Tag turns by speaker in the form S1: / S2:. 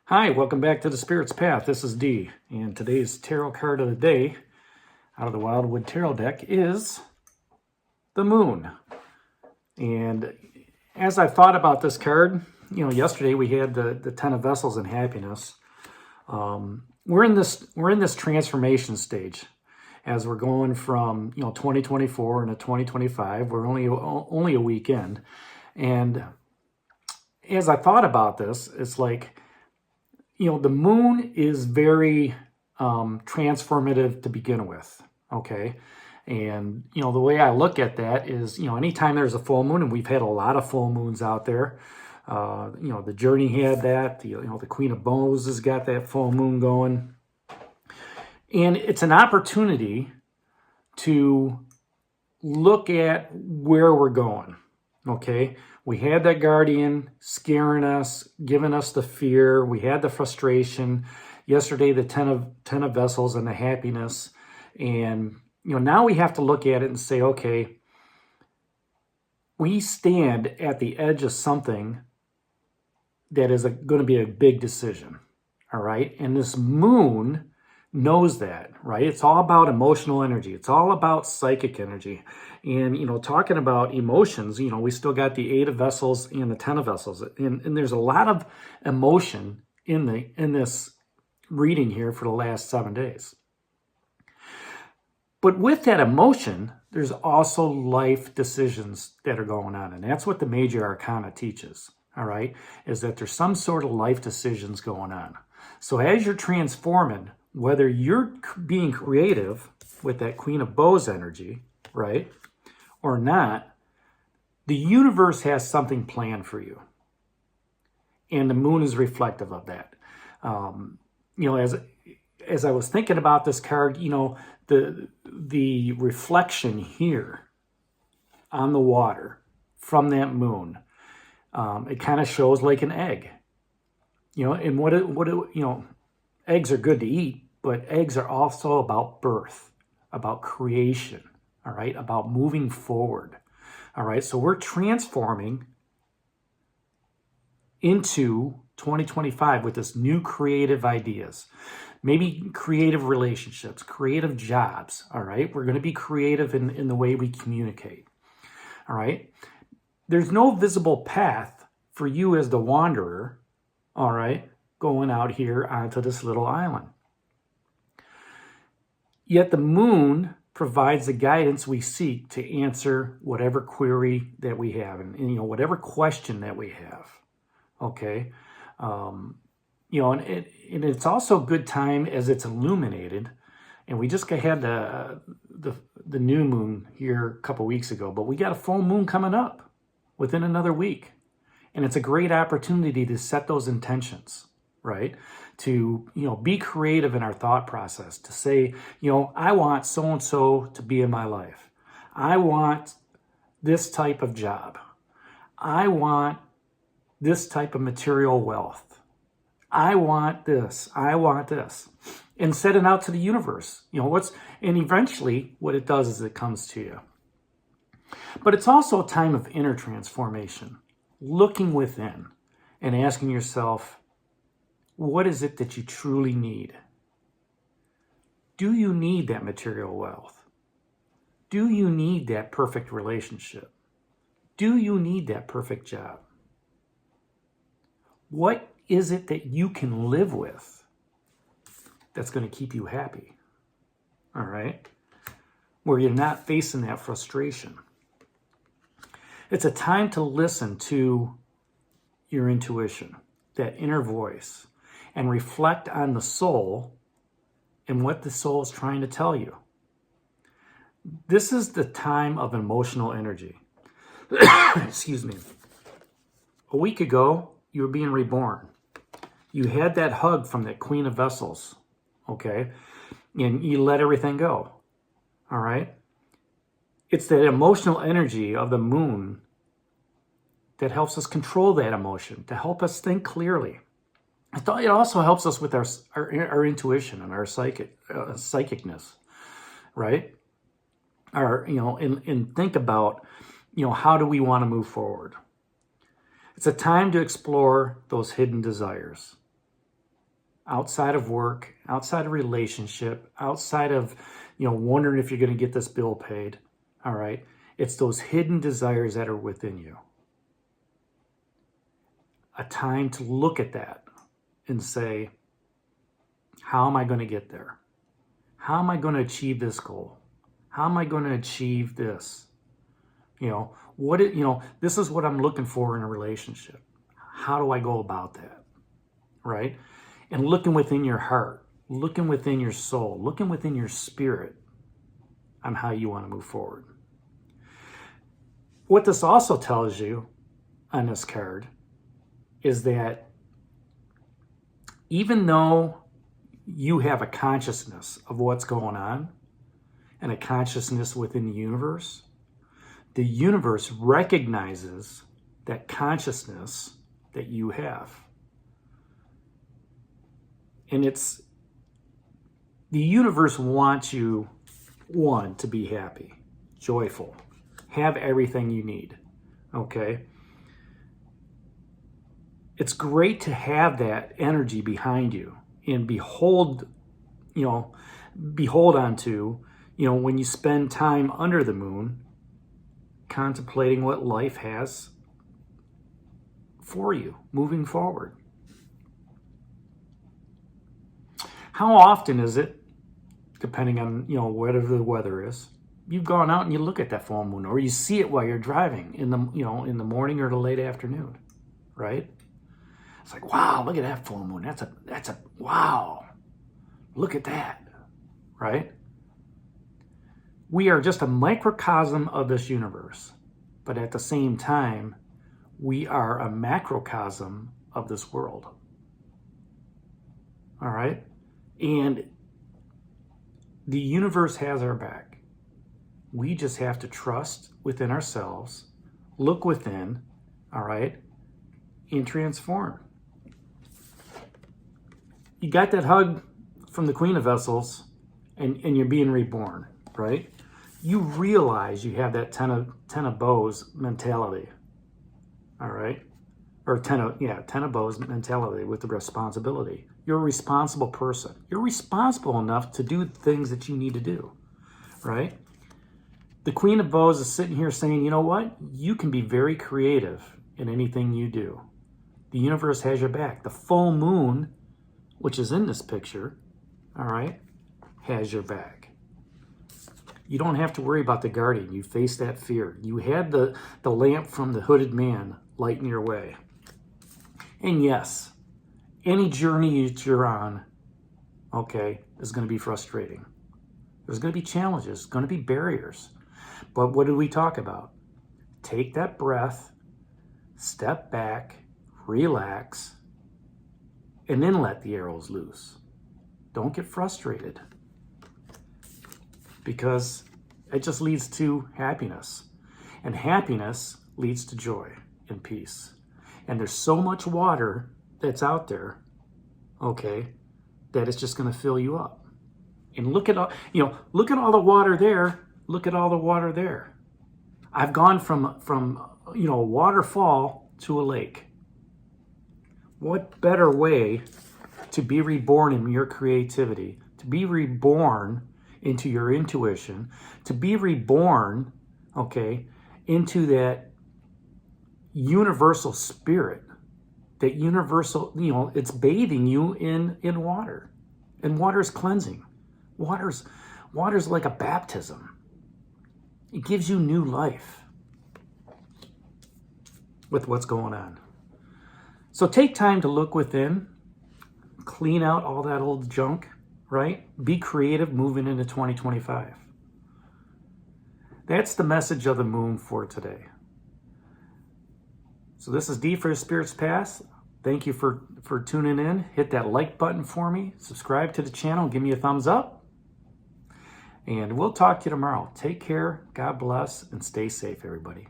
S1: Hi, welcome back to the Spirit's Path. This is Dee, and today's tarot card of the day out of the Wildwood Tarot deck is the Moon. And as I thought about this card, yesterday we had the Ten of Vessels and Happiness. We're in this transformation stage as we're going from 2024 into 2025. We're only a week in, and as I thought about this, it's like, the moon is very transformative to begin with, okay? And, the way I look at that is, anytime there's a full moon, and we've had a lot of full moons out there, the Journey had that, the Queen of Bows has got that full moon going. And it's an opportunity to look at where we're going, okay? We had that guardian scaring us, giving us the fear. We had the frustration. Yesterday, the Ten of Vessels and the Happiness. And, now we have to look at it and say, okay, we stand at the edge of something that is going to be a big decision, all right? And this moon knows that, right? It's all about emotional energy. It's all about psychic energy. And, talking about emotions, we still got the Eight of Vessels and the Ten of Vessels. And there's a lot of emotion in this reading here for the last 7 days. But with that emotion, there's also life decisions that are going on. And that's what the Major Arcana teaches, all right, is that there's some sort of life decisions going on. So as you're transforming, whether you're being creative with that Queen of Bows energy, right, or not, the universe has something planned for you. And the moon is reflective of that. As I was thinking about this card, the reflection here on the water from that moon, it kind of shows like an egg. And eggs are good to eat, but eggs are also about birth, about creation, all right, about moving forward, all right? So we're transforming into 2025 with this new creative ideas, maybe creative relationships, creative jobs, all right? We're going to be creative in the way we communicate, all right? There's no visible path for you as the wanderer, all right, going out here onto this little island. Yet the moon provides the guidance we seek to answer whatever query that we have and whatever question that we have, okay? And it's also a good time as it's illuminated. And we just had the new moon here a couple weeks ago, but we got a full moon coming up within another week. And it's a great opportunity to set those intentions, right? To, be creative in our thought process, to say, I want so-and-so to be in my life. I want this type of job. I want this type of material wealth. I want this. I want this. And set it out to the universe. And eventually what it does is it comes to you. But it's also a time of inner transformation, looking within and asking yourself, what is it that you truly need? Do you need that material wealth? Do you need that perfect relationship? Do you need that perfect job? What is it that you can live with that's going to keep you happy? All right? Where you're not facing that frustration. It's a time to listen to your intuition, that inner voice, and reflect on the soul and what the soul is trying to tell you. This is the time of emotional energy. Excuse me. A week ago, you were being reborn. You had that hug from that Queen of Vessels, okay? And you let everything go, all right? It's that emotional energy of the moon that helps us control that emotion, to help us think clearly. I thought it also helps us with our intuition and our psychicness, right? And think about, how do we want to move forward? It's a time to explore those hidden desires. outside of work, outside of relationship, outside of, wondering if you're going to get this bill paid. All right. It's those hidden desires that are within you. A time to look at that and say, how am I going to get there? How am I going to achieve this goal? How am I going to achieve this? This is what I'm looking for in a relationship. How do I go about that? Right? And looking within your heart, looking within your soul, looking within your spirit on how you want to move forward. What this also tells you on this card is that even though you have a consciousness of what's going on and a consciousness within the universe recognizes that consciousness that you have. And the universe wants you, one, to be happy, joyful, have everything you need, okay? It's great to have that energy behind you and behold onto, when you spend time under the moon, contemplating what life has for you moving forward. How often is it, depending on, whatever the weather is, you've gone out and you look at that full moon, or you see it while you're driving in the morning or the late afternoon, right? It's like, wow, look at that full moon. That's a wow. Look at that, right? We are just a microcosm of this universe, but at the same time, we are a macrocosm of this world. All right? And the universe has our back. We just have to trust within ourselves, look within, all right, and transform. You got that hug from the Queen of Vessels, and you're being reborn, right? You realize you have that ten of bows mentality, all right? Or 10 of bows mentality with the responsibility. You're a responsible person. You're responsible enough to do things that you need to do, right? The Queen of Bows is sitting here saying, you know what? You can be very creative in anything you do. The universe has your back. The full moon, which is in this picture, all right, has your back. You don't have to worry about the guardian. You face that fear. You had the lamp from the hooded man lighting your way. And yes, any journey that you're on, okay, is going to be frustrating. There's going to be challenges, going to be barriers. But what did we talk about? Take that breath, step back, relax, and then let the arrows loose. Don't get frustrated, because it just leads to happiness. And happiness leads to joy and peace. And there's so much water that's out there, okay, that it's just going to fill you up. And look at all the water there. Look at all the water there. I've gone from a waterfall to a lake. What better way to be reborn in your creativity, to be reborn into your intuition, to be reborn, okay, into that universal spirit, that universal, it's bathing you in water. And water is cleansing. Water's like a baptism. It gives you new life with what's going on. So take time to look within, clean out all that old junk, right? Be creative moving into 2025. That's the message of the moon for today. So this is D for Spirit's Path. Thank you for tuning in. Hit that like button for me. Subscribe to the channel. Give me a thumbs up. And we'll talk to you tomorrow. Take care. God bless. And stay safe, everybody.